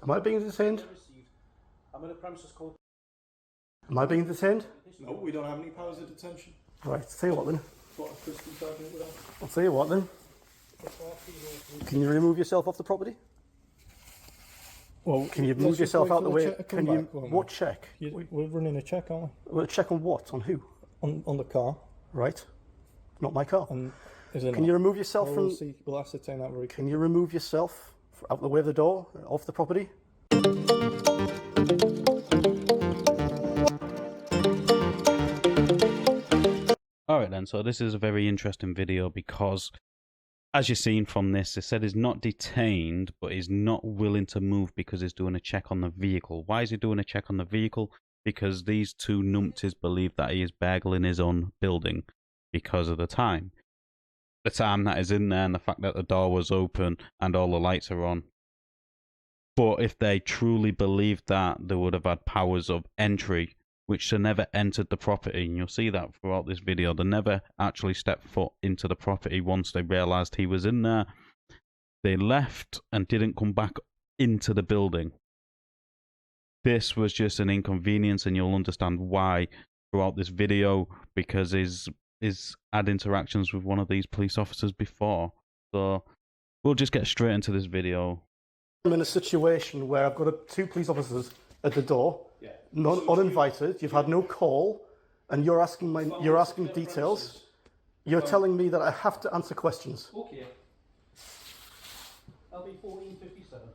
Am I being detained? I'm in a premises called... Am I being detained? No, we don't have any powers of detention. Right, I'll tell you what then. What a Christian sergeant without. I'll tell you what then. Can you remove yourself off the property? Well, can you move yourself out the way? Can you? What check? We're running a check, aren't we? Well, a check on what? On who? On the car. Right. Not my car. Can you remove yourself from? We'll ascertain that very quickly. Can you remove yourself out the way of the door, off the property? Alright then, so this is a very interesting video because, as you've seen from this, it said he's not detained, but he's not willing to move because he's doing a check on the vehicle. Why is he doing a check on the vehicle? Because these two numpties believe that he is burgling his own building because of the time. The time that is in there and the fact that the door was open and all the lights are on. But if they truly believed that, they would have had powers of entry, which they never entered the property. And you'll see that throughout this video. They never actually stepped foot into the property once they realised he was in there. They left and didn't come back into the building. This was just an inconvenience, and you'll understand why throughout this video, because he's had interactions with one of these police officers before. So we'll just get straight into this video. I'm in a situation where I've got two police officers at the door, uninvited. You've had no call, and you're asking details. You're telling me that I have to answer questions. Okay. I'll be 1457.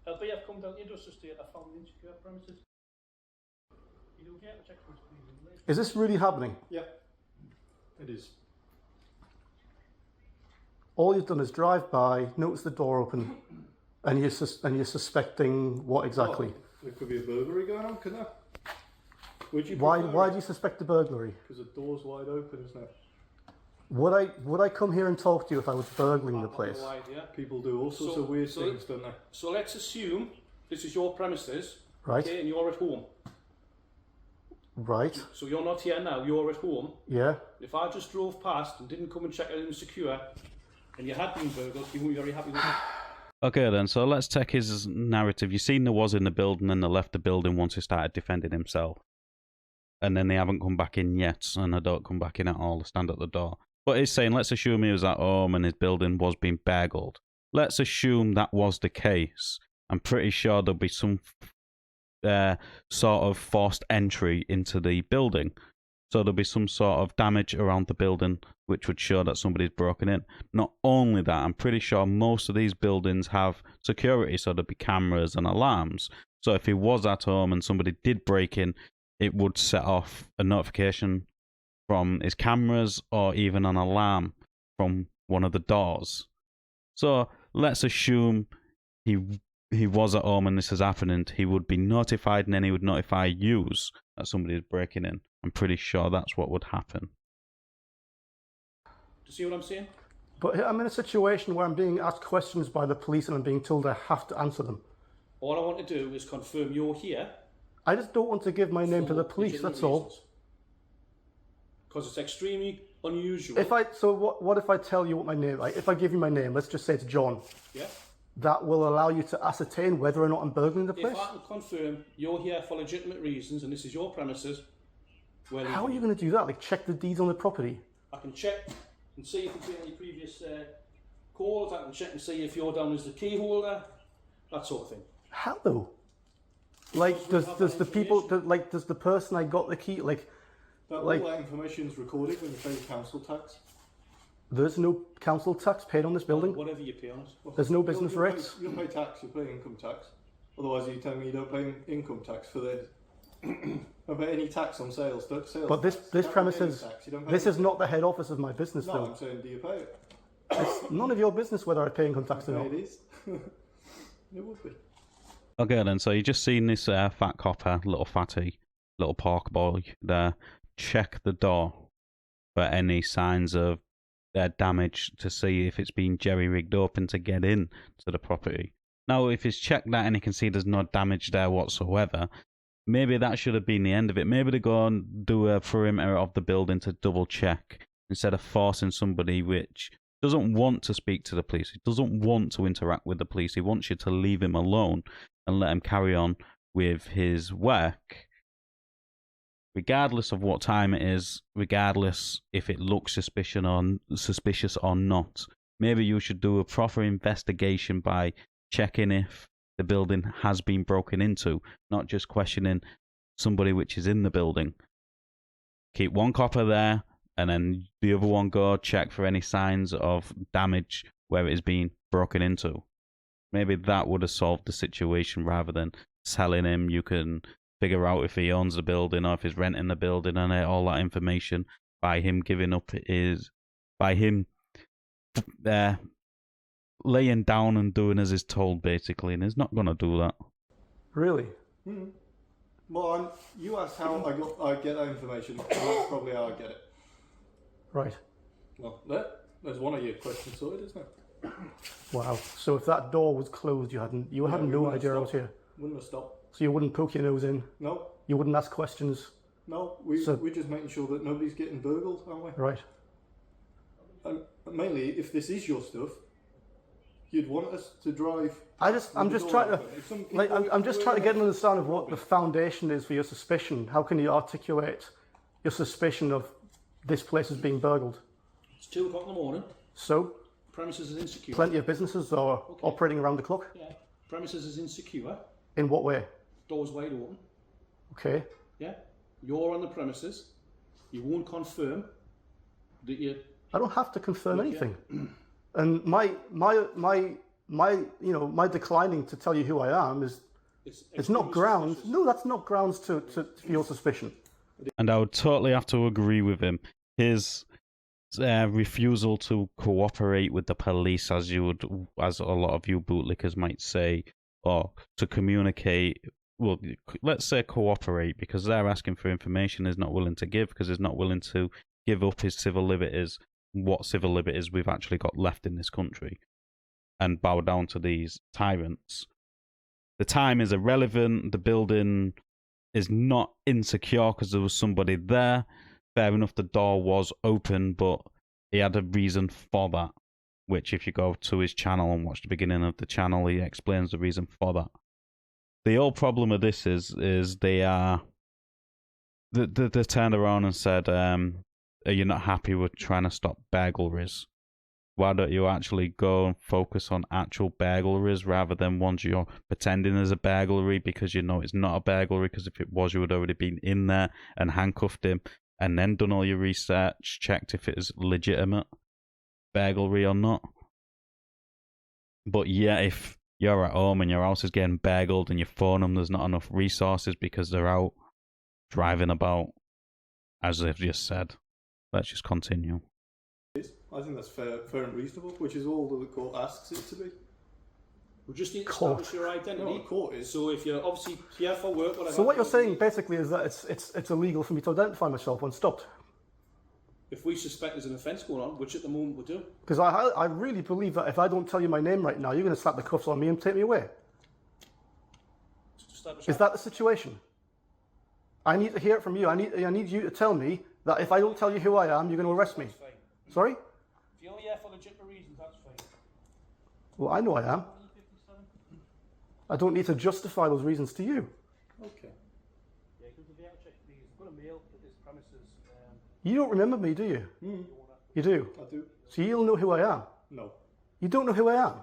LB, I've come down here just to stay at a family insecure premises. You don't get a check from this. Is this really happening? Yeah, it is. All you've done is drive by, notice the door open, and you're suspecting what exactly? Well, there could be a burglary going on, couldn't there? Why do you suspect a burglary? Because the door's wide open, isn't it? Would I come here and talk to you if I was burgling the place? No idea. People do all sorts of weird things, don't they? So let's assume this is your premises, right? Okay, and you're at home. Right. So you're not here now, you're at home. Yeah. If I just drove past and didn't come and check everything was secure, and you had been burgled, you wouldn't be very happy with it. Okay then, so let's take his narrative. You've seen there was in the building and they left the building once he started defending himself. And then they haven't come back in yet, and they don't come back in at all, they stand at the door. But he's saying, let's assume he was at home and his building was being burgled. Let's assume that was the case. I'm pretty sure there'll be some sort of forced entry into the building. So there'll be some sort of damage around the building which would show that somebody's broken in. Not only that, I'm pretty sure most of these buildings have security, so there'll be cameras and alarms. So if he was at home and somebody did break in, it would set off a notification from his cameras or even an alarm from one of the doors. So let's assume he was at home and this is happening. He would be notified, and then he would notify you that somebody is breaking in. I'm pretty sure that's what would happen. Do you see what I'm saying? But I'm in a situation where I'm being asked questions by the police and I'm being told I have to answer them. All I want to do is confirm you're here. I just don't want to give my name to the police, that's all. Because it's extremely unusual. What if I tell you what my name, if I give you my name, let's just say it's John. Yeah. That will allow you to ascertain whether or not I'm burgling the place? If I can confirm you're here for legitimate reasons and this is your premises, well, how are you going to do that? Like, check the deeds on the property? I can check and see if there's been any previous calls. I can check and see if you're down as the key holder, that sort of thing. How though? Like, does the person I got the key, all that information's recorded when you pay council tax. There's no council tax paid on this building? Whatever you pay on it. There's no business rates? You don't pay tax, you pay income tax. Otherwise, are you telling me you don't pay income tax for the... don't pay any tax on sales but this premises, this is not the head office of my business though. No, I'm saying, do you pay it? It's none of your business whether I pay income tax or not. It is. It would be. Okay then, so you just seen this fat copper, little fatty, little pork boy there, check the door for any signs of damage to see if it's been jerry-rigged open to get in to the property. Now, if he's checked that and he can see there's no damage there whatsoever, maybe that should have been the end of it. Maybe they go and do a perimeter of the building to double check instead of forcing somebody which doesn't want to speak to the police, he doesn't want to interact with the police, he wants you to leave him alone and let him carry on with his work, regardless of what time it is, regardless if it looks suspicious or not. Maybe you should do a proper investigation by checking if the building has been broken into, not just questioning somebody which is in the building. Keep one copper there, and then the other one go check for any signs of damage where it is being broken into. Maybe that would have solved the situation rather than telling him you can figure out if he owns the building or if he's renting the building and all that information by him giving up by him laying down and doing as is told, basically, and he's not going to do that. Really? Mm. Well, you asked how I get that information, and that's probably how I get it. Right. Well, there's one of your questions sorted, isn't it? Wow. So if that door was closed, you had no idea I was here. Wouldn't have stopped. So you wouldn't poke your nose in? No. You wouldn't ask questions? No. We're just making sure that nobody's getting burgled, aren't we? Right. And mainly, if this is your stuff, you'd want us to drive. I'm just trying to get an understanding of what the foundation is for your suspicion. How can you articulate your suspicion of this place is being burgled? It's 2 o'clock in the morning. So? Premises is insecure. Plenty of businesses are operating around the clock? Yeah. Premises is insecure. In what way? Doors wide open. Okay. Yeah. You're on the premises. You won't confirm that you. I don't have to confirm anything. And my declining to tell you who I am is it's not grounds. Suspicious. No, that's not grounds to your suspicion. And I would totally have to agree with him. His refusal to cooperate with the police, as a lot of you bootlickers might say, or to communicate. Well, let's say cooperate, because they're asking for information he's not willing to give, because he's not willing to give up his civil liberties, what civil liberties we've actually got left in this country, and bow down to these tyrants. The time is irrelevant. The building is not insecure because there was somebody there. Fair enough, the door was open, but he had a reason for that, which if you go to his channel and watch the beginning of the channel, he explains the reason for that. The whole problem of this is they turned around and said, are you not happy with trying to stop burglaries? Why don't you actually go and focus on actual burglaries rather than ones you're pretending is a burglary because you know it's not a burglary, because if it was, you would already been in there and handcuffed him and then done all your research, checked if it is legitimate burglary or not. But yeah, if you're at home and your house is getting burgled and you phone them, there's not enough resources because they're out driving about, as they've just said. Let's just continue. I think that's fair and reasonable, which is all that the court asks it to be. We just need to establish your identity. No, the court is. So if you're obviously here for work, whatever. So what you're saying basically is that it's illegal for me to identify myself when stopped. If we suspect there's an offence going on, which at the moment we do. Because I really believe that if I don't tell you my name right now, you're going to slap the cuffs on me and take me away. Is that the situation? I need to hear it from you. I need you to tell me that if I don't tell you who I am, you're going to arrest me. Sorry? If you're here for legitimate reasons, that's fine. Well, I know I am. I don't need to justify those reasons to you. Okay. Yeah, because if you have to check these, I've got a mail at this premises. You don't remember me, do you? Mm. You do? I do. So you'll know who I am? No. You don't know who I am?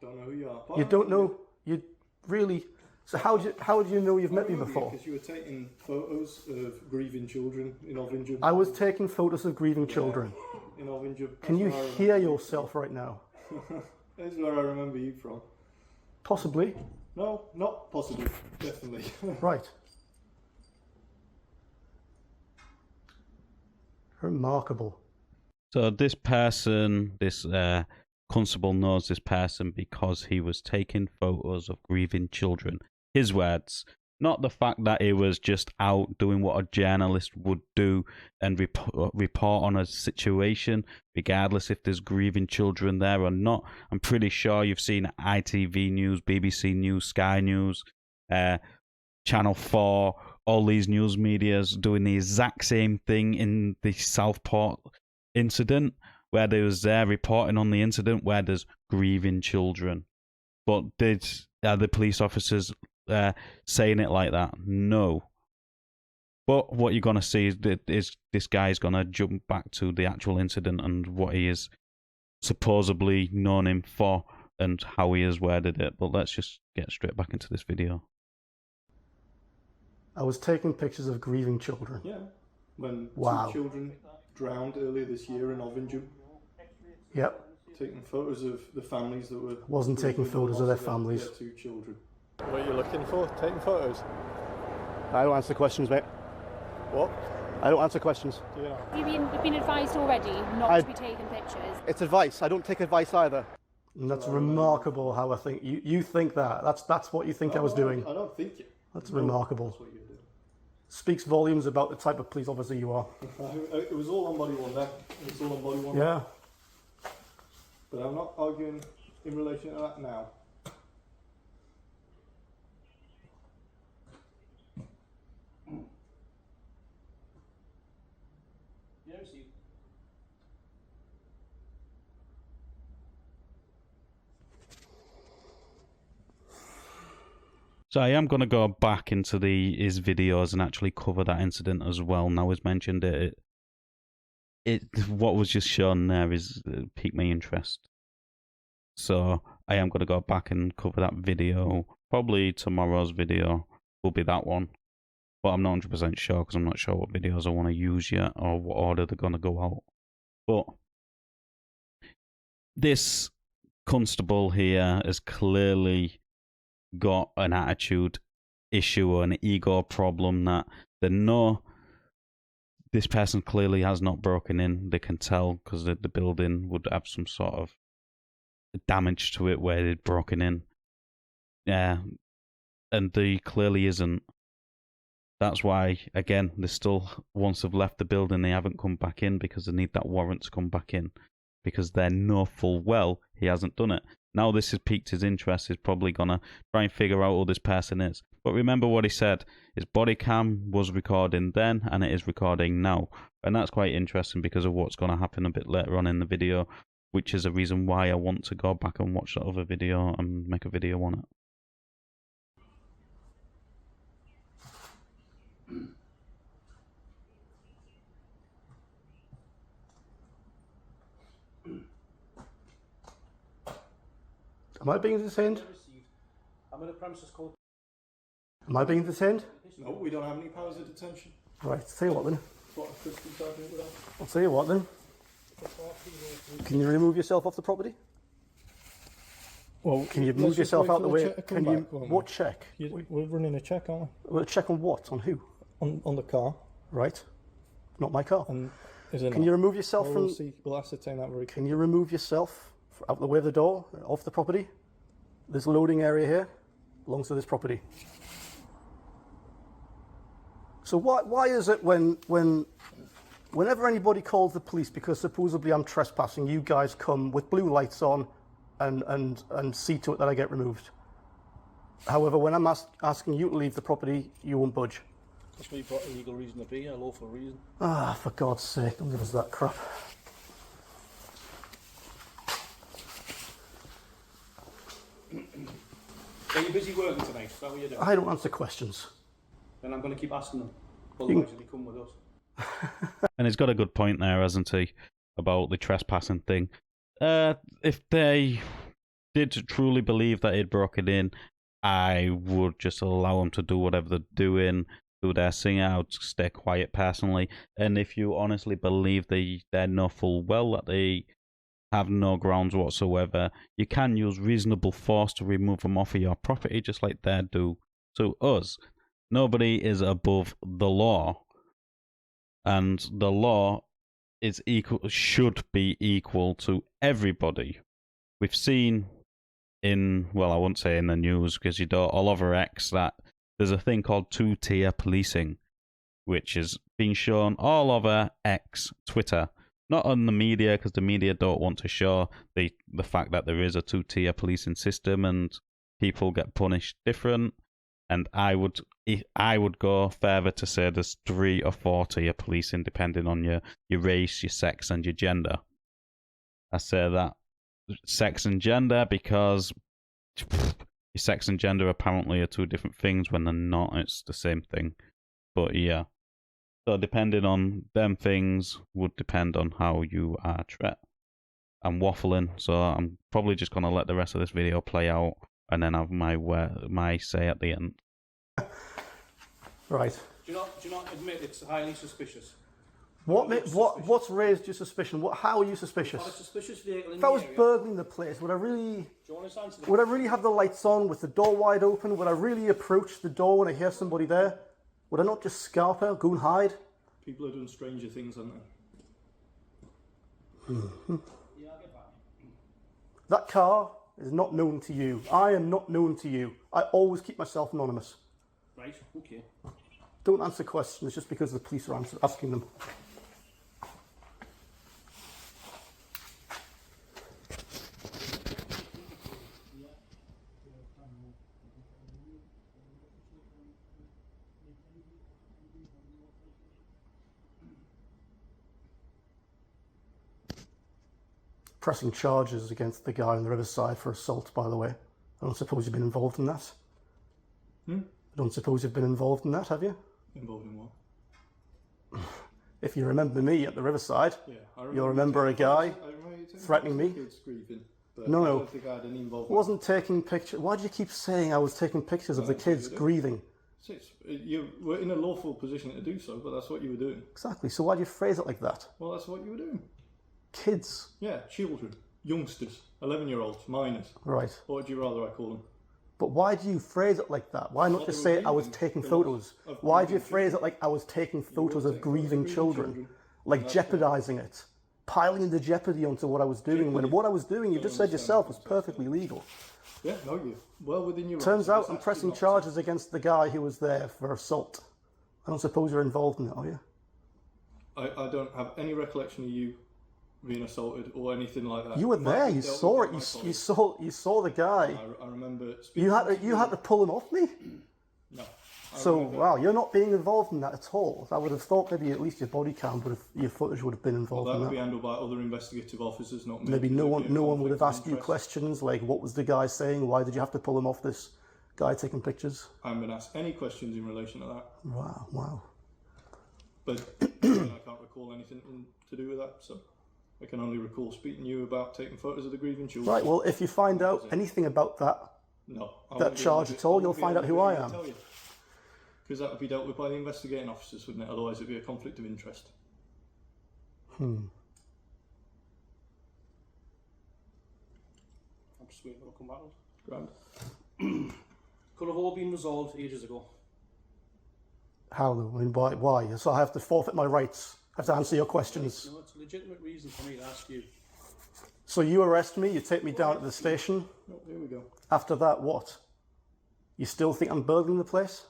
Don't know who you are. You don't know? You really... So how do you know you've met me before? Because you were taking photos of grieving children in Ovinja. I was taking photos of grieving children. In Ovinja. Can you hear yourself right now? That's where I remember you from. Possibly. No, not possibly. Definitely. Right. Remarkable. So this person, this constable knows this person because he was taking photos of grieving children. His words, not the fact that he was just out doing what a journalist would do and report on a situation, regardless if there's grieving children there or not. I'm pretty sure you've seen ITV News, BBC News, Sky News, Channel 4, all these news medias doing the exact same thing in the Southport incident, where they was there reporting on the incident where there's grieving children. But are the police officers saying it like that? No. But what you're going to see is this guy's going to jump back to the actual incident and what he is supposedly known him for and how he has worded it. But let's just get straight back into this video. I was taking pictures of grieving children. Yeah. When Wow. 2 children drowned earlier this year in Ovinjum. Yep. Taking photos of the families that were... Wasn't taking photos of their families. 2 children. What are you looking for? Taking photos? I don't answer questions, mate. What? I don't answer questions. Do you know? You've been advised already not to be taking pictures. It's advice. I don't take advice either. And that's remarkable how I think you think that. That's what you think I was doing. I don't think it. That's remarkable. That's what you're doing. Speaks volumes about the type of police officer you are. It was all on body one then. It was all on body one. Yeah. But I'm not arguing in relation to that now. Yeah, see. So I am going to go back into his videos and actually cover that incident as well. Now as mentioned, what was just shown there is piqued my interest. So I am going to go back and cover that video. Probably tomorrow's video will be that one. But I'm not 100% sure because I'm not sure what videos I want to use yet or what order they're going to go out. But this constable here has clearly got an attitude issue or an ego problem that they know this person clearly has not broken in. They can tell because the building would have some sort of damage to it where they'd broken in. Yeah, and they clearly isn't. That's why, again, they still, once they've left the building, they haven't come back in because they need that warrant to come back in because they know full well he hasn't done it. Now this has piqued his interest. He's probably going to try and figure out who this person is. But remember what he said. His body cam was recording then and it is recording now. And that's quite interesting because of what's going to happen a bit later on in the video, which is a reason why I want to go back and watch that other video and make a video on it. Am I being detained? I'm in a premises called. Am I being detained? No, we don't have any powers of detention. Right, tell you what then. That's what a custody sergeant would have. I'll tell you what then. Can you remove yourself off the property? Well, Can you move yourself out the way? Can you? What check? We're running a check, aren't Well, check on what? On who? we? On the car. Right. Not my car. And is it Can you remove yourself from? We'll ascertain that very Can you remove yourself out the way of the door, off the property? This loading area here belongs to this property. So why is it whenever anybody calls the police because supposedly I'm trespassing, you guys come with blue lights on and see to it that I get removed? However, when I'm asking you to leave the property, you won't budge. Because we've got a legal reason to be, a lawful reason. Ah, for God's sake, don't give us that crap. Are you busy working tonight? Is that what you're doing? I don't answer questions. Then I'm going to keep asking them. Otherwise, they come with us. And he's got a good point there, hasn't he, about the trespassing thing. If they did truly believe that he'd broken in, I would just allow them to do whatever they're doing, do their thing. I would stay quiet personally. And if you honestly believe they know full well that they have no grounds whatsoever, you can use reasonable force to remove them off of your property, just like they do to us. Nobody is above the law, and the law is equal, should be equal to everybody. We've seen in, well, I won't say in the news because you don't, all over X, that there's a thing called two-tier policing, which is being shown all over X, Twitter. Not on the media, because the media don't want to show the fact that there is a two-tier policing system and people get punished different. And I would go further to say there's 3 or 4 tier policing depending on your race, your sex, and your gender. I say that sex and gender because your sex and gender apparently are 2 different things when they're not. It's the same thing. But yeah. So depending on them things would depend on how you are treated. I'm waffling, so I'm probably just going to let the rest of this video play out and then have my say at the end. Right. Do you not admit it's highly suspicious? What's raised your suspicion? How are you Had a suspicious? suspicious vehicle in If I the was area. burgling the place, would I really Do you want to answer the would I really have the lights on with the door wide open? Would I really approach the door when I hear somebody there? Would I not just scalp her, go and hide? People have done stranger things, haven't they? Yeah, I'll get back. That car is not known to you. I am not known to you. I always keep myself anonymous. Right, okay. Don't answer questions just because the police are asking them. Pressing charges against the guy on the Riverside for assault, by the way. I don't suppose you've been involved in that? I don't suppose you've been involved in that, have you? Involved in what? If you remember me at the Riverside, Yeah, you'll remember a guy threatening me. Kids grieving, but No, I no. don't think I had any involvement. Wasn't taking pictures. Why do you keep saying I was taking pictures of the kids grieving? You were in a lawful position to do so, but that's what you were doing. Exactly. So why do you phrase it like that? Well, that's what you were doing. Kids. Yeah, children, youngsters, 11-year-olds, minors. Right. What would you rather I call them? But why do you phrase it like that? Why not Well, just they were say I was grieving taking the photos? loss of Why do you grieving phrase it like I was taking photos of grieving children? Like That's jeopardizing it. Piling the jeopardy onto what I was doing when what I was doing, you just said yourself, was perfectly legal. Yeah, no, you well within your Turns rights. out It's I'm actually pressing not- charges against the guy who was there for assault. I don't suppose you're involved in it, are you? I don't have any recollection of you being assaulted or anything like that. You were It might there. be You dealt saw with it. by my You saw the guy. colleague. I remember speaking. You had to pull him off me. No. So wow, you're not being involved in that at all. I would have thought maybe at least your body cam would have, your footage would have been Well, involved that in would be that. handled by other investigative officers, not me. Maybe no It would be a one would have conflict asked of you interest. questions like what was the guy saying? Why did you have to pull him off this guy taking pictures? I haven't been asked any questions in relation to that, Wow. but again, I can't recall anything to do with that. So I can only recall speaking to you about taking photos of the grieving children. Right. Well, if you find out anything about that, No. that charge at all, you'll find out who I am. Because that would be dealt with by the investigating officers, wouldn't it? Otherwise, it'd be a conflict of interest. I'm just waiting for it to come back. Grand. Could have all been resolved ages ago. How though? I mean, why? So I have to forfeit my rights. I have to answer your questions. No, it's a legitimate reason for me to ask you. So you arrest me, you take me down to the station. Oh, here we go. After that, what? You still think I'm burgling the place?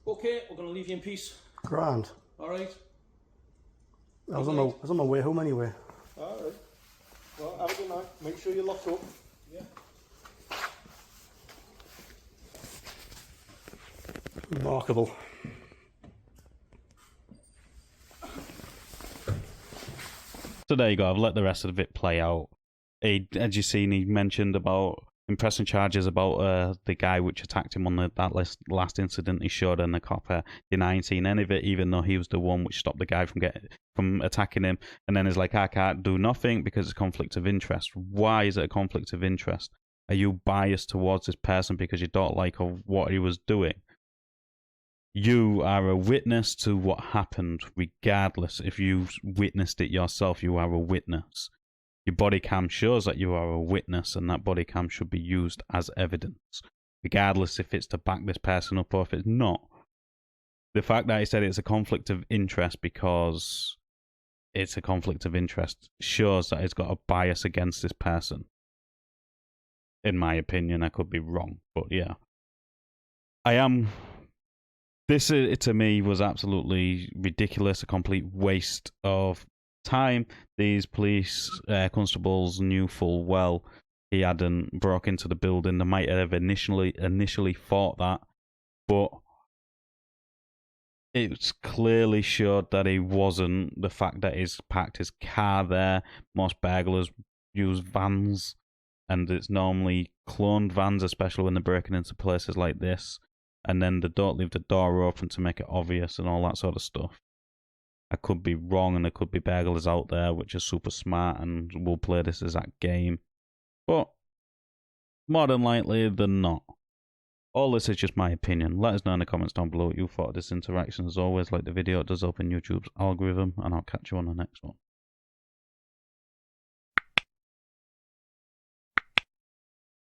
Okay, we're going to leave you in peace. Grand. All right? I was on my way home anyway. All right. Well, have a good night. Make sure you're locked up. Yeah. Remarkable. So there you go. I've let the rest of it play out. As you seen, he mentioned about impressing charges about the guy which attacked him on that last incident he showed, and the cop denying seeing any of it, even though he was the one which stopped the guy from attacking him. And then he's like, I can't do nothing because it's a conflict of interest. Why is it a conflict of interest? Are you biased towards this person because you don't like what he was doing? You are a witness to what happened, regardless. If you witnessed it yourself, you are a witness. Your body cam shows that you are a witness, and that body cam should be used as evidence, regardless if it's to back this person up or if it's not. The fact that he said it's a conflict of interest because it's a conflict of interest shows that he's got a bias against this person. In my opinion, I could be wrong, but yeah. I am This, to me, was absolutely ridiculous, a complete waste of time. These police constables knew full well he hadn't broke into the building. They might have initially thought that, but it's clearly showed that he wasn't. The fact that he's parked his car there. Most burglars use vans, and it's normally cloned vans, especially when they're breaking into places like this. And then they don't leave the door open to make it obvious and all that sort of stuff. I could be wrong, and there could be burglars out there which are super smart and will play this exact game. But more than likely, they're not. All this is just my opinion. Let us know in the comments down below what you thought of this interaction. As always, like the video, it does open YouTube's algorithm, and I'll catch you on the next one.